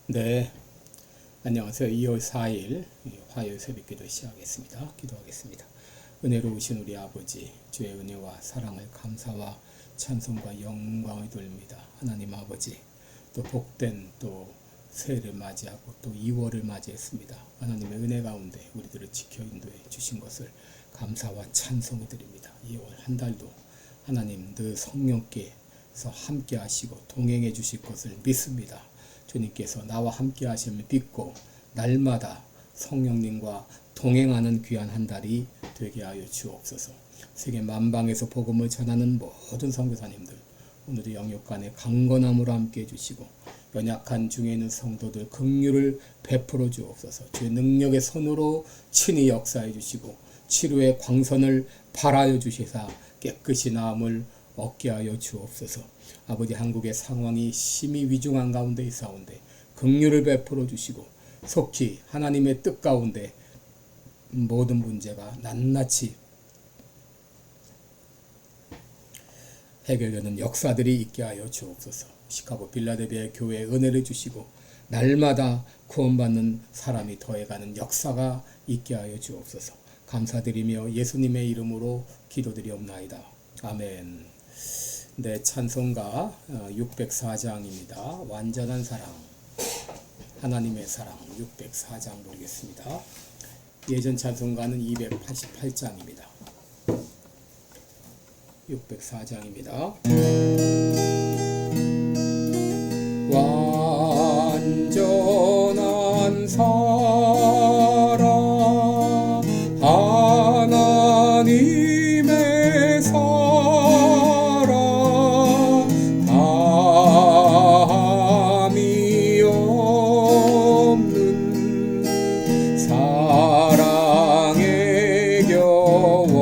네, 안녕하세요. 2월 4일 화요일 새벽기도 시작하겠습니다. 기도하겠습니다. 은혜로우신 우리 아버지, 주의 은혜와 사랑을 감사와 찬송과 영광을 돌립니다. 하나님 아버지, 또 복된 또 새해를 맞이하고 또 2월을 맞이했습니다. 하나님의 은혜 가운데 우리들을 지켜 인도해 주신 것을 감사와 찬송을 드립니다. 2월 한 달도 하나님 늘 성령께서 함께 하시고 동행해 주실 것을 믿습니다. 주님께서 나와 함께 하심을 믿고 날마다 성령님과 동행하는 귀한 한 달이 되게 하여 주옵소서. 세계 만방에서 복음을 전하는 모든 선교사님들, 오늘의 영육간에 강건함으로 함께 해주시고 연약한 중에 있는 성도들 긍휼을 베풀어 주옵소서. 주의 능력의 손으로 친히 역사해 주시고 치료의 광선을 발하여 주시사 깨끗이 나음을 얻게 하여 주옵소서. 아버지, 한국의 상황이 심히 위중한 가운데 있사온데 긍휼을 베풀어 주시고 속히 하나님의 뜻 가운데 모든 문제가 낱낱이 해결되는 역사들이 있게 하여 주옵소서. 시카고 빌라델비아 교회에 은혜를 주시고 날마다 구원받는 사람이 더해가는 역사가 있게 하여 주옵소서. 감사드리며 예수님의 이름으로 기도드리옵나이다. 아멘. 네, 찬송가 604장입니다. 완전한 사랑, 하나님의 사랑 604장 보겠습니다. 예전 찬송가는 288장입니다. 604장입니다. 완전한 사랑, 하나님의 사랑, 다함이 없는 사랑의 겨워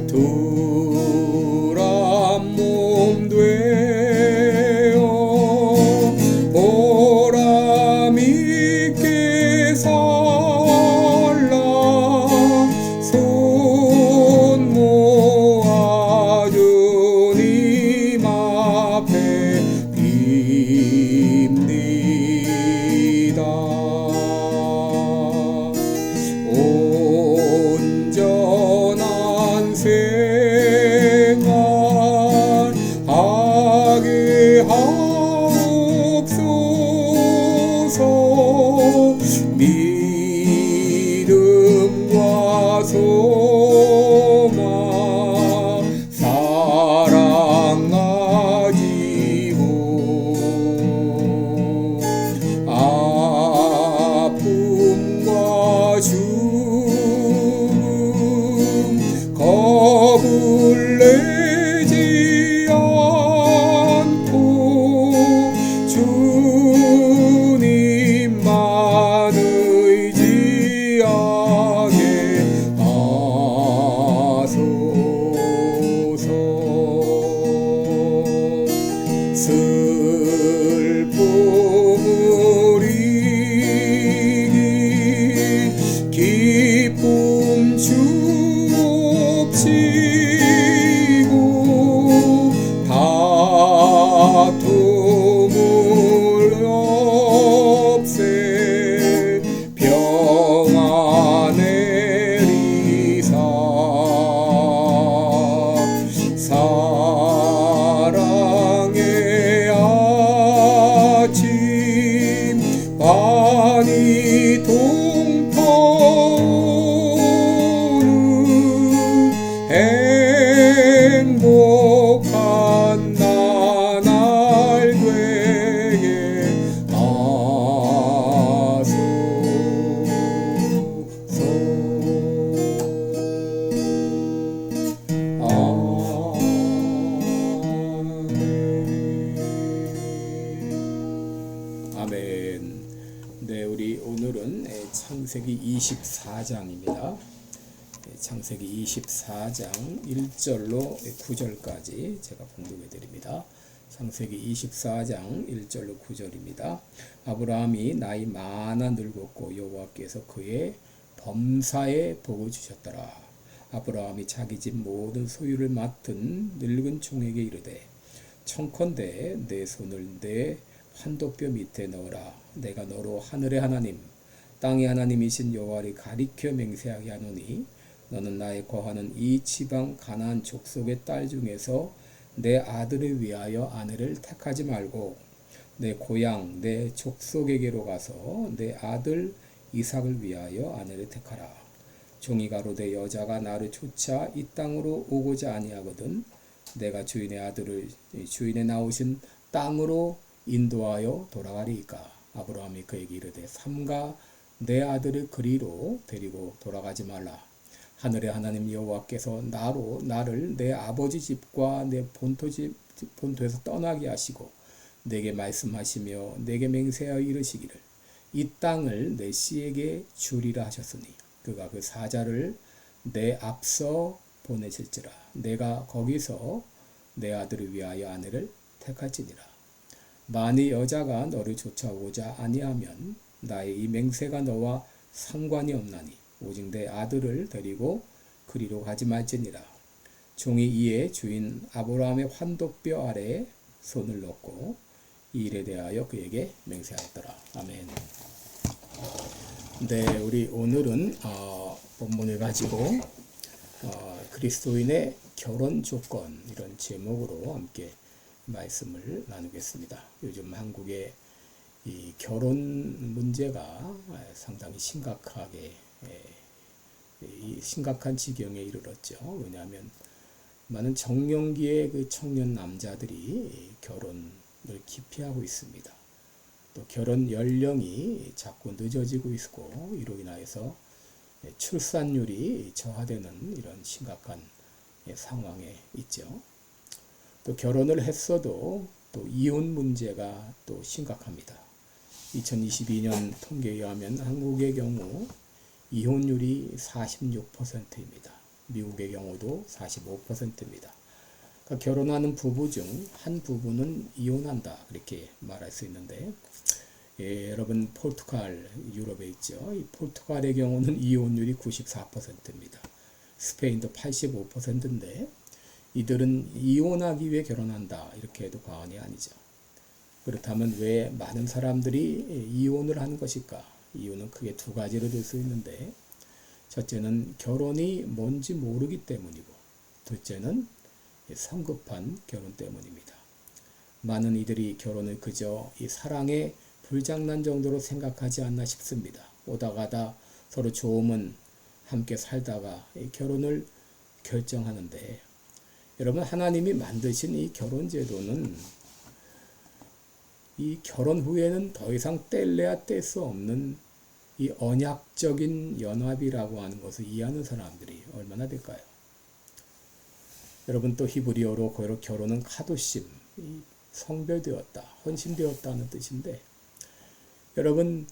둘 한 몸 되어 보람 있게 살라 손 모아 주님 앞에 빕니다. 온전한 생활 하게 하옵소서. 믿음과 소망 사랑 가지고 아픔과 죽음 겁을 내지 않고 주님만 의지하게 하소서. 슬픔을 이긴 기쁨 주옵시고 다툼을 없애 평안 내리사 사랑의 아침 반이 동터오는 행복한 나날 되게 아멘. 네, 우리 오늘은 창세기 24장입니다. 창세기 24장 1절로 9절까지 제가 봉독해 드립니다. 창세기 24장 1절로 9절입니다. 아브라함이 나이 많아 늙었고 여호와께서 그의 범사에 복을 주셨더라. 아브라함이 자기 집 모든 소유를 맡은 늙은 종에게 이르되 청컨대 내 손을 내 환도뼈 밑에 넣어라. 내가 너로 하늘의 하나님 땅의 하나님이신 여호와를 가리켜 맹세하게 하노니 너는 나의 거하는 이 지방 가나안 족속의 딸 중에서 내 아들을 위하여 아내를 택하지 말고 내 고향 내 족속에게로 가서 내 아들 이삭을 위하여 아내를 택하라. 종이 가로되 여자가 나를 쫓아 이 땅으로 오고자 아니하거든 내가 주인의 아들을 주인의 나오신 땅으로 인도하여 돌아가리이까. 아브라함이 그에게 이르되 삼가 내 아들을 그리로 데리고 돌아가지 말라. 하늘의 하나님 여호와께서 나를 내 아버지 집과 내 본토에서 떠나게 하시고 내게 말씀하시며 내게 맹세하여 이르시기를 이 땅을 내 씨에게 주리라 하셨으니 그가 그 사자를 내 앞서 보내실지라. 내가 거기서 내 아들을 위하여 아내를 택할지니라. 만일 여자가 너를 쫓아오고자 아니하면 나의 이 맹세가 너와 상관이 없나니 오직 내 아들을 데리고 그리로 가지 말지니라. 종이 이에 주인 아브라함의 환도뼈 아래에 손을 넣고 이 일에 대하여 그에게 맹세하였더라. 아멘. 네, 우리 오늘은 본문을 가지고 그리스도인의 결혼 조건 이런 제목으로 함께 말씀을 나누겠습니다. 요즘 한국의 이 결혼 문제가 상당히 심각한 지경에 이르렀죠. 왜냐하면 많은 정년기의 그 청년 남자들이 결혼을 기피하고 있습니다. 또 결혼 연령이 자꾸 늦어지고 있고 이로 인하여서 출산율이 저하되는 이런 심각한 상황에 있죠. 또 결혼을 했어도 또 이혼 문제가 또 심각합니다. 2022년 통계에 의하면 한국의 경우 이혼율이 46%입니다. 미국의 경우도 45%입니다. 그러니까 결혼하는 부부 중 한 부부는 이혼한다 그렇게 말할 수 있는데 여러분 포르투갈 유럽에 있죠. 이 포르투갈의 경우는 이혼율이 94%입니다. 스페인도 85%인데 이들은 이혼하기 위해 결혼한다 이렇게 해도 과언이 아니죠. 그렇다면 왜 많은 사람들이 이혼을 하는 것일까? 이유는 크게 두 가지로 될 수 있는데 첫째는 결혼이 뭔지 모르기 때문이고 둘째는 성급한 결혼 때문입니다. 많은 이들이 결혼을 그저 이 사랑의 불장난 정도로 생각하지 않나 싶습니다. 오다 가다 서로 좋으면 함께 살다가 결혼을 결정하는데 여러분 하나님이 만드신 이 결혼 제도는 이 결혼 후에는 더 이상 뗄래야 뗄 수 없는 이 언약적인 연합이라고 하는 것을 이해하는 사람들이 얼마나 될까요? 여러분 또 히브리어로 결혼은 카도심, 성별되었다, 헌신되었다는 뜻인데 여러분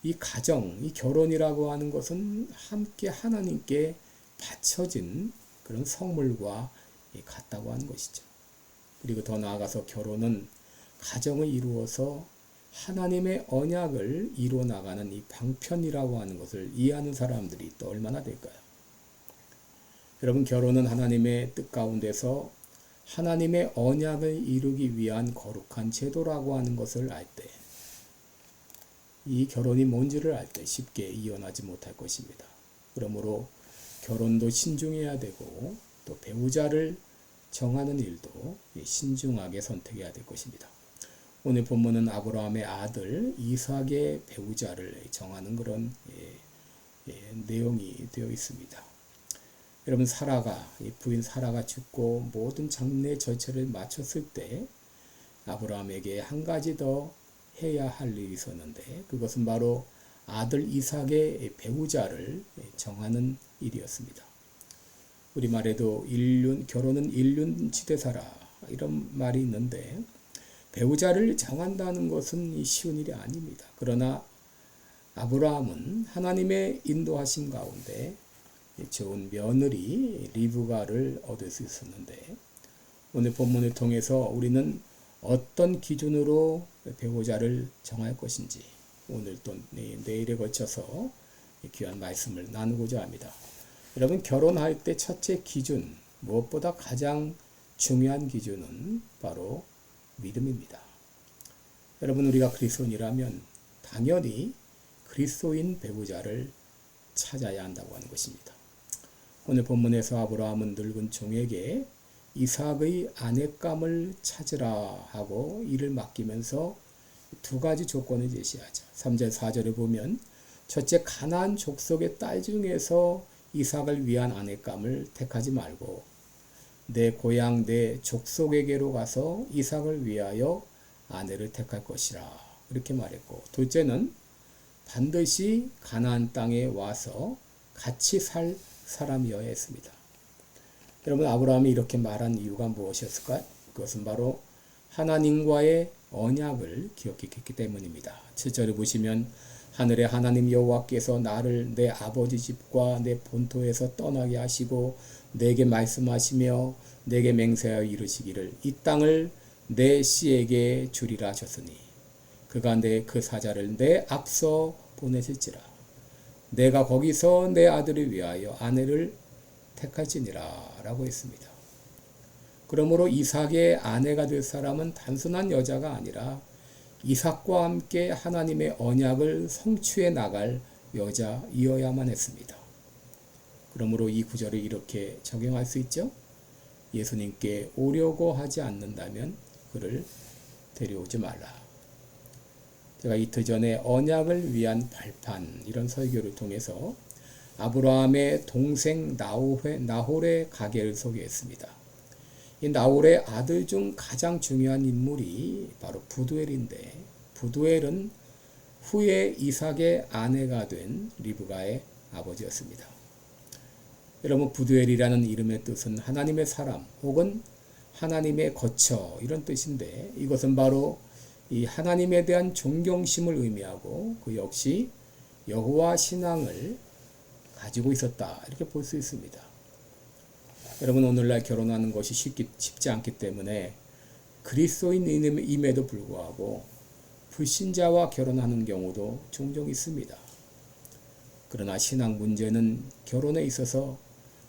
이 가정, 이 결혼이라고 하는 것은 함께 하나님께 바쳐진 그런 성물과 같다고 하는 것이죠. 그리고 더 나아가서 결혼은 가정을 이루어서 하나님의 언약을 이루어 나가는 이 방편이라고 하는 것을 이해하는 사람들이 또 얼마나 될까요? 여러분 결혼은 하나님의 뜻 가운데서 하나님의 언약을 이루기 위한 거룩한 제도라고 하는 것을 알 때 이 결혼이 뭔지를 알 때 쉽게 이혼하지 못할 것입니다. 그러므로 결혼도 신중해야 되고 또 배우자를 정하는 일도 신중하게 선택해야 될 것입니다. 오늘 본문은 아브라함의 아들 이삭의 배우자를 정하는 그런 내용이 되어 있습니다. 여러분 부인 사라가 죽고 모든 장례 절차를 마쳤을 때 아브라함에게 한 가지 더 해야 할 일이 있었는데 그것은 바로 아들 이삭의 배우자를 정하는 일이었습니다. 우리말에도 결혼은 일륜지대사라 이런 말이 있는데 배우자를 정한다는 것은 쉬운 일이 아닙니다. 그러나 아브라함은 하나님의 인도하심 가운데 좋은 며느리 리브가를 얻을 수 있었는데 오늘 본문을 통해서 우리는 어떤 기준으로 배우자를 정할 것인지 오늘 또 내일에 거쳐서 귀한 말씀을 나누고자 합니다. 여러분 결혼할 때 첫째 기준 무엇보다 가장 중요한 기준은 바로 믿음입니다. 여러분, 우리가 그리스도인이라면 당연히 그리스도인 배우자를 찾아야 한다고 하는 것입니다. 오늘 본문에서 아브라함은 늙은 종에게 이삭의 아내감을 찾으라 하고 일을 맡기면서 두 가지 조건을 제시하죠. 3절 4절에 보면 첫째, 가나안 족속의 딸 중에서 이삭을 위한 아내감을 택하지 말고 내 고향 내 족속에게로 가서 이삭을 위하여 아내를 택할 것이라 이렇게 말했고, 둘째는 반드시 가나안 땅에 와서 같이 살 사람이어야 했습니다. 여러분, 아브라함이 이렇게 말한 이유가 무엇이었을까요? 그것은 바로 하나님과의 언약을 기억했기 때문입니다. 7절에 보시면 하늘의 하나님 여호와께서 나를 내 아버지 집과 내 본토에서 떠나게 하시고 내게 말씀하시며 내게 맹세하여 이르시기를 이 땅을 내 씨에게 주리라 하셨으니 그가 그 사자를 내 앞서 보내실지라 내가 거기서 내 아들을 위하여 아내를 택할지니라 라고 했습니다. 그러므로 이삭의 아내가 될 사람은 단순한 여자가 아니라 이삭과 함께 하나님의 언약을 성취해 나갈 여자이어야만 했습니다. 그러므로 이 구절을 이렇게 적용할 수 있죠. 예수님께 오려고 하지 않는다면 그를 데려오지 말라. 제가 이틀 전에 언약을 위한 발판 이런 설교를 통해서 아브라함의 동생 나홀의 가계를 소개했습니다. 이 나홀의 아들 중 가장 중요한 인물이 바로 부두엘인데, 부두엘은 후에 이삭의 아내가 된 리브가의 아버지였습니다. 여러분, 부두엘이라는 이름의 뜻은 하나님의 사람 혹은 하나님의 거처 이런 뜻인데, 이것은 바로 이 하나님에 대한 존경심을 의미하고 그 역시 여호와 신앙을 가지고 있었다 이렇게 볼 수 있습니다. 여러분, 오늘날 결혼하는 것이 쉽지 않기 때문에 그리스도인임에도 불구하고 불신자와 결혼하는 경우도 종종 있습니다. 그러나 신앙 문제는 결혼에 있어서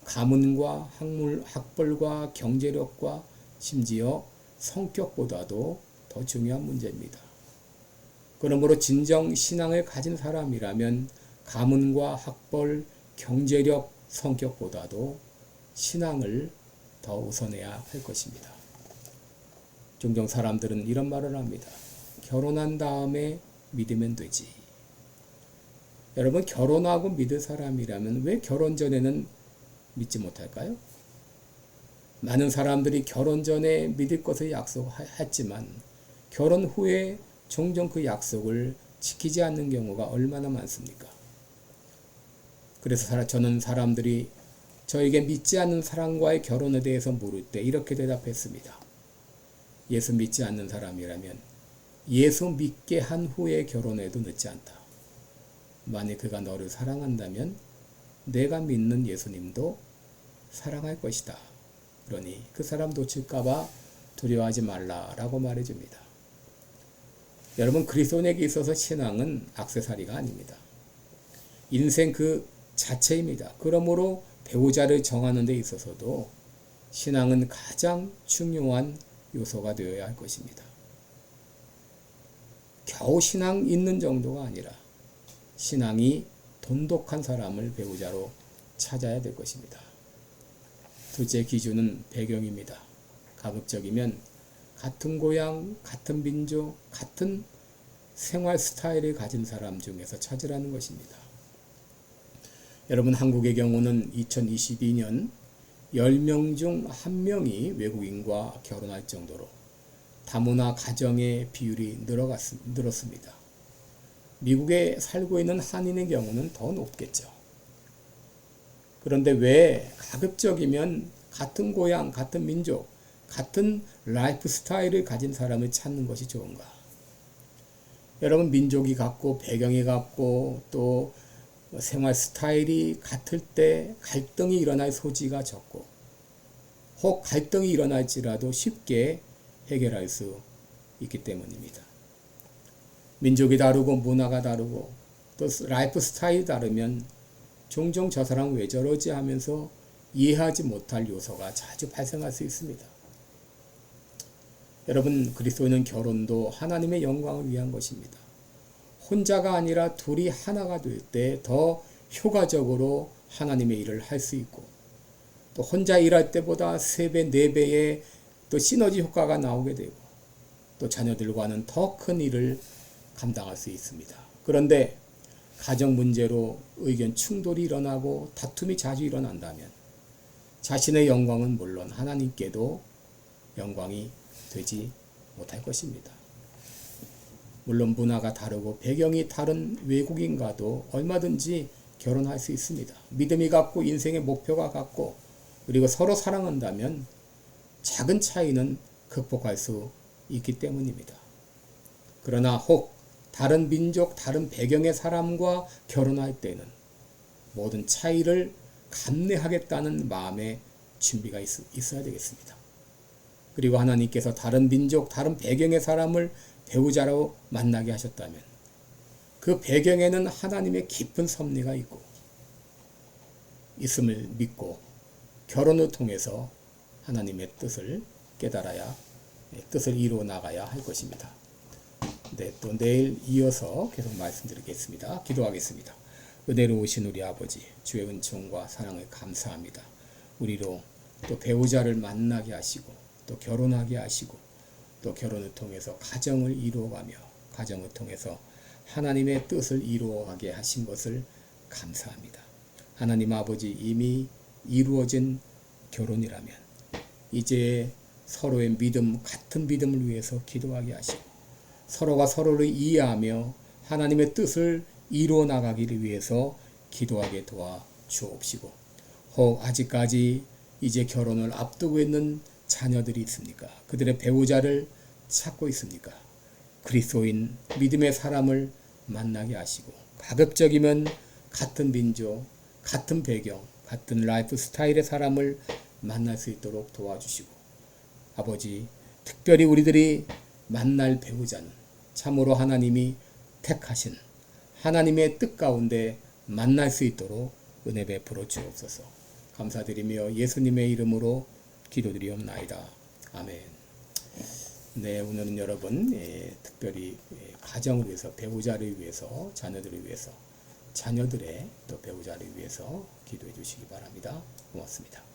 가문과 학벌과 경제력과 심지어 성격보다도 더 중요한 문제입니다. 그러므로 진정 신앙을 가진 사람이라면 가문과 학벌, 경제력, 성격보다도 신앙을 더 우선해야 할 것입니다. 종종 사람들은 이런 말을 합니다. 결혼한 다음에 믿으면 되지. 여러분, 결혼하고 믿을 사람이라면 왜 결혼 전에는 믿지 못할까요? 많은 사람들이 결혼 전에 믿을 것을 약속했지만 결혼 후에 종종 그 약속을 지키지 않는 경우가 얼마나 많습니까? 그래서 저는 사람들이 저에게 믿지 않는 사람과의 결혼에 대해서 물을 때 이렇게 대답했습니다. 예수 믿지 않는 사람이라면 예수 믿게 한 후에 결혼해도 늦지 않다. 만약 그가 너를 사랑한다면 내가 믿는 예수님도 사랑할 것이다. 그러니 그 사람 놓칠까봐 두려워하지 말라라고 말해줍니다. 여러분, 그리스도인에게 있어서 신앙은 액세서리가 아닙니다. 인생 그 자체입니다. 그러므로 배우자를 정하는 데 있어서도 신앙은 가장 중요한 요소가 되어야 할 것입니다. 겨우 신앙 있는 정도가 아니라 신앙이 돈독한 사람을 배우자로 찾아야 될 것입니다. 둘째 기준은 배경입니다. 가급적이면 같은 고향, 같은 민족, 같은 생활 스타일을 가진 사람 중에서 찾으라는 것입니다. 여러분, 한국의 경우는 2022년 10명 중 1명이 외국인과 결혼할 정도로 다문화 가정의 비율이 늘었습니다. 미국에 살고 있는 한인의 경우는 더 높겠죠. 그런데 왜 가급적이면 같은 고향, 같은 민족, 같은 라이프 스타일을 가진 사람을 찾는 것이 좋은가? 여러분, 민족이 같고 배경이 같고 또 생활 스타일이 같을 때 갈등이 일어날 소지가 적고 혹 갈등이 일어날지라도 쉽게 해결할 수 있기 때문입니다. 민족이 다르고 문화가 다르고 또 라이프 스타일이 다르면 종종 저 사람 왜 저러지 하면서 이해하지 못할 요소가 자주 발생할 수 있습니다. 여러분, 그리스도인은 결혼도 하나님의 영광을 위한 것입니다. 혼자가 아니라 둘이 하나가 될 때 더 효과적으로 하나님의 일을 할 수 있고, 또 혼자 일할 때보다 3배, 4배의 또 시너지 효과가 나오게 되고, 또 자녀들과는 더 큰 일을 감당할 수 있습니다. 그런데 가정 문제로 의견 충돌이 일어나고 다툼이 자주 일어난다면 자신의 영광은 물론 하나님께도 영광이 되지 못할 것입니다. 물론 문화가 다르고 배경이 다른 외국인과도 얼마든지 결혼할 수 있습니다. 믿음이 같고 인생의 목표가 같고 그리고 서로 사랑한다면 작은 차이는 극복할 수 있기 때문입니다. 그러나 혹 다른 민족, 다른 배경의 사람과 결혼할 때는 모든 차이를 감내하겠다는 마음의 준비가 있어야 되겠습니다. 그리고 하나님께서 다른 민족, 다른 배경의 사람을 배우자로 만나게 하셨다면 그 배경에는 하나님의 깊은 섭리가 있음을 믿고 결혼을 통해서 하나님의 뜻을 깨달아야, 뜻을 이루어 나가야 할 것입니다. 네, 또 내일 이어서 계속 말씀드리겠습니다. 기도하겠습니다. 은혜로우신 우리 아버지, 주의 은총과 사랑을 감사합니다. 우리로 또 배우자를 만나게 하시고 또 결혼하게 하시고 또 결혼을 통해서 가정을 이루어가며 가정을 통해서 하나님의 뜻을 이루어가게 하신 것을 감사합니다. 하나님 아버지, 이미 이루어진 결혼이라면 이제 서로의 믿음, 같은 믿음을 위해서 기도하게 하시고 서로가 서로를 이해하며 하나님의 뜻을 이루어 나가기를 위해서 기도하게 도와 주옵시고, 혹 아직까지 이제 결혼을 앞두고 있는 자녀들이 있습니까? 그들의 배우자를 찾고 있습니까? 그리스도인 믿음의 사람을 만나게 하시고 가급적이면 같은 민족, 같은 배경, 같은 라이프 스타일의 사람을 만날 수 있도록 도와주시고, 아버지, 특별히 우리들이 만날 배우자는 참으로 하나님이 택하신 하나님의 뜻 가운데 만날 수 있도록 은혜 베풀어 주옵소서. 감사드리며 예수님의 이름으로 기도드리옵나이다. 아멘. 네, 오늘은 여러분 특별히 가정을 위해서, 배우자를 위해서, 자녀들을 위해서, 자녀들의 또 배우자를 위해서 기도해 주시기 바랍니다. 고맙습니다.